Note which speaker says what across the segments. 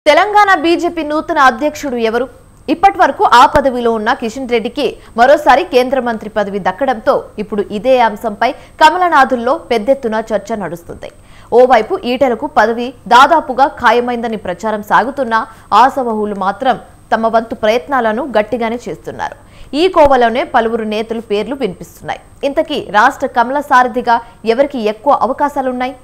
Speaker 1: Telangana BJP నూతన అధ్యక్షుడు ఎవరు? ఇప్పటివరకు ఆ పదవిలో ఉన్న కిషన్ రెడ్డికి మరోసారి కేంద్ర మంత్రి పదవి దక్కడంతో ఇప్పుడు ఇదే అంశంపై కమలనాథుల్లో పెద్దెత్తున చర్చ నడుస్తుంది. ఓవైపు ఈటలకు పదవి దాదాపుగా ఖాయమైందని ప్రచారం సాగుతున్నా ఆశావహులు మాత్రం తమ వంతు ప్రయత్నాలను గట్టిగానే చేస్తున్నారు. ఈ కోవలోనే పలువురు నేతలు పేర్లు వినిపిస్తున్నాయి. ఇంతకీ రాష్ట్ర కమల సారథిగా ఎవరికి ఎక్కువ అవకాశాలున్నాయి?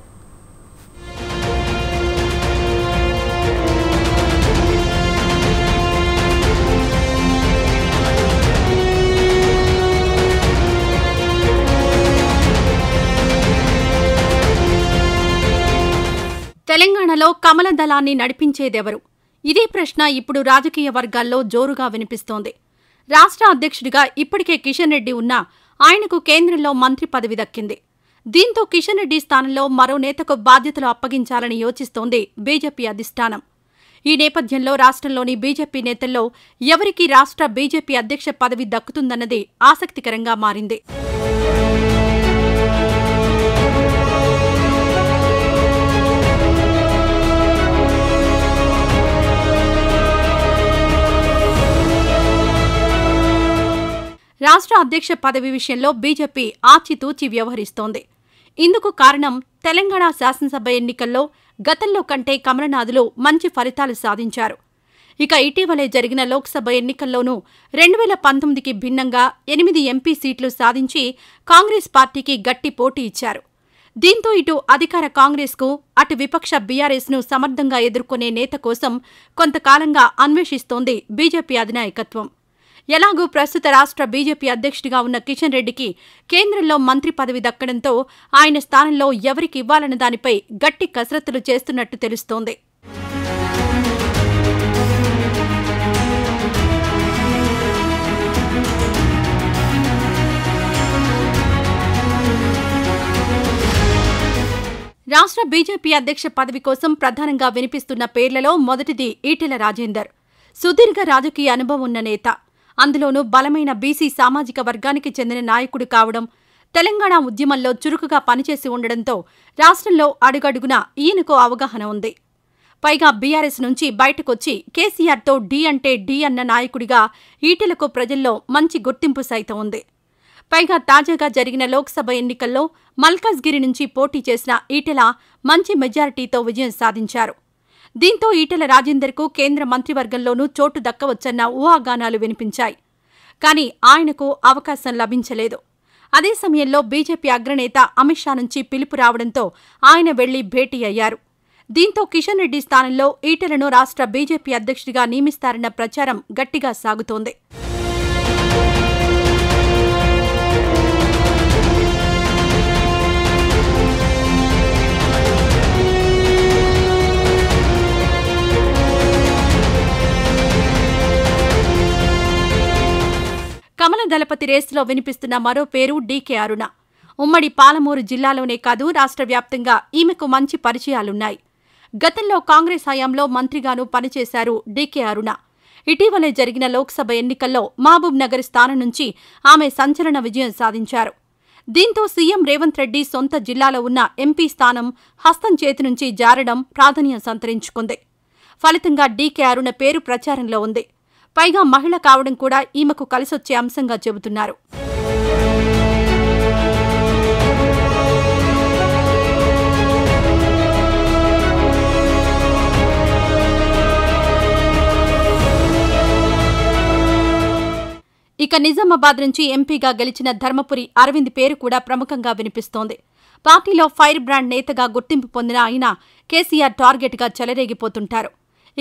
Speaker 2: తెలంగాణలో కమల దళాన్ని నడిపించేదెవరు? ఇదే ప్రశ్న ఇప్పుడు రాజకీయ వర్గాల్లో జోరుగా వినిపిస్తోంది. రాష్ట్ర అధ్యక్షుడిగా ఇప్పటికే కిషన్ రెడ్డి ఉన్నా ఆయనకు కేంద్రంలో మంత్రి పదవి దక్కింది. దీంతో కిషన్ రెడ్డి స్థానంలో మరో నేతకు బాధ్యతలు అప్పగించాలని యోచిస్తోంది బీజేపీ అధిష్టానం. ఈ నేపథ్యంలో రాష్ట్రంలోని బీజేపీ నేతల్లో ఎవరికి రాష్ట్ర బీజేపీ అధ్యక్ష పదవి దక్కుతుందన్నది ఆసక్తికరంగా మారింది. రాష్ట్ర అధ్యక్ష పదవి విషయంలో బీజేపీ ఆచితూచి వ్యవహరిస్తోంది. ఇందుకు కారణం తెలంగాణ శాసనసభ ఎన్నికల్లో గతంలో కంటే కమలనాథులు మంచి ఫలితాలు సాధించారు. ఇక ఇటీవలే జరిగిన లోక్సభ ఎన్నికల్లోనూ 2019కి భిన్నంగా 8 ఎంపీ సీట్లు సాధించి కాంగ్రెస్ పార్టీకి గట్టి పోటీ ఇచ్చారు. దీంతో ఇటు అధికార కాంగ్రెస్కు అటు విపక్ష బీఆర్ఎస్ను సమర్థంగా ఎదుర్కొనే నేత కోసం కొంతకాలంగా అన్వేషిస్తోంది బీజేపీ అధినాయకత్వం. ఎలాగూ ప్రస్తుత రాష్ట్ర బీజేపీ అధ్యక్షుడిగా ఉన్న కిషన్ రెడ్డికి కేంద్రంలో మంత్రి పదవి దక్కడంతో ఆయన స్థానంలో ఎవరికి ఇవ్వాలన్న దానిపై గట్టి కసరత్తులు చేస్తున్నట్టు తెలుస్తోంది. రాష్ట్ర బీజేపీ అధ్యక్ష పదవి కోసం ప్రధానంగా వినిపిస్తున్న పేర్లలో మొదటిది ఈటెల రాజేందర్. సుదీర్ఘ రాజకీయ అనుభవం ఉన్న నేత, అందులోనూ బలమైన బీసీ సామాజిక వర్గానికి చెందిన నాయకుడు కావడం, తెలంగాణ ఉద్యమంలో చురుకుగా పనిచేసి ఉండడంతో రాష్ట్రంలో అడుగడుగునా ఈయనకు అవగాహన ఉంది. పైగా బీఆర్ఎస్ నుంచి బయటకొచ్చి కేసీఆర్తో ఢీ అంటే ఢీ అన్న నాయకుడిగా ఈటెలకు ప్రజల్లో మంచి గుర్తింపు సైతం ఉంది. పైగా తాజాగా జరిగిన లోక్సభ ఎన్నికల్లో మల్కాజ్గిరి నుంచి పోటీ చేసిన ఈటెల మంచి మెజారిటీతో విజయం సాధించారు. దీంతో ఈటెల రాజేందర్కు కేంద్ర మంత్రివర్గంలోనూ చోటు దక్కవచ్చన్న ఊహాగానాలు వినిపించాయి. కానీ ఆయనకు అవకాశం లభించలేదు. అదే సమయంలో బీజేపీ అగ్రనేత అమిత్ షా నుంచి పిలుపు రావడంతో ఆయన వెళ్లి భేటీ అయ్యారు. దీంతో కిషన్ రెడ్డి స్థానంలో ఈటెలను రాష్ట్ర బీజేపీ అధ్యక్షుడిగా నియమిస్తారన్న ప్రచారం గట్టిగా సాగుతోంది. కమల దళపతి రేసులో వినిపిస్తున్న మరో పేరు డీకే అరుణ. ఉమ్మడి పాలమూరు జిల్లాలోనే కాదు రాష్ట్ర వ్యాప్తంగా ఈమెకు మంచి పరిచయాలున్నాయి. గతంలో కాంగ్రెస్ హయాంలో మంత్రిగానూ పనిచేశారు డీకే అరుణ. ఇటీవలే జరిగిన లోక్సభ ఎన్నికల్లో మహబూబ్ నగర్ స్థానం నుంచి ఆమె సంచలన విజయం సాధించారు. దీంతో సీఎం రేవంత్ రెడ్డి సొంత జిల్లాలో ఉన్న ఎంపీ స్థానం హస్తం చేతి నుంచి జారడం ప్రాధాన్యం సంతరించుకుంది. ఫలితంగా డీకే అరుణ పేరు ప్రచారంలో ఉంది. పైగా మహిళ కావడం కూడా ఈమెకు కలిసొచ్చే అంశంగా చెబుతున్నారు. ఇక నిజామాబాద్ నుంచి ఎంపీగా గెలిచిన ధర్మపురి అరవింద్ పేరు కూడా ప్రముఖంగా వినిపిస్తోంది. పార్టీలో ఫైర్ బ్రాండ్ నేతగా గుర్తింపు పొందిన ఆయన కేసీఆర్ టార్గెట్గా చెలరేగిపోతుంటారు.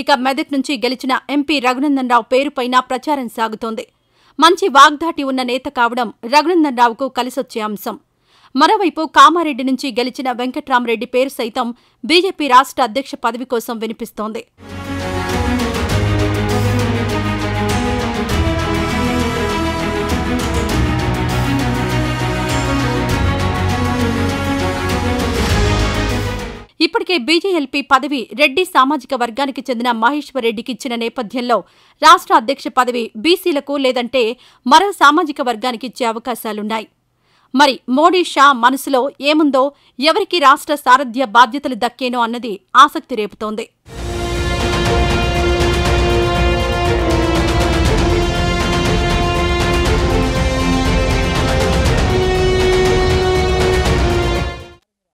Speaker 2: ఇక మెదక్ నుంచి గెలిచిన ఎంపీ రఘునందన్ రావు పేరుపైన ప్రచారం సాగుతోంది. మంచి వాగ్దాటి ఉన్న నేత కావడం రఘునందన్ రావుకు కలిసొచ్చే అంశం. మరోవైపు కామారెడ్డి నుంచి గెలిచిన వెంకట్రామరెడ్డి పేరు సైతం బీజేపీ రాష్ట్ర అధ్యక్ష పదవి కోసం వినిపిస్తోంది. ఇప్పటికే బీజేఎల్పీ పదవి రెడ్డి సామాజిక వర్గానికి చెందిన మహేశ్వర్ రెడ్డికి ఇచ్చిన నేపథ్యంలో రాష్ట్ర అధ్యక్ష పదవి బీసీలకు లేదంటే మరో సామాజిక వర్గానికి ఇచ్చే అవకాశాలున్నాయి. మరి మోడీ షా మనసులో ఏముందో, ఎవరికి రాష్ట్ర సారథ్య బాధ్యతలు దక్కేనో అన్నది ఆసక్తి రేపుతోంది.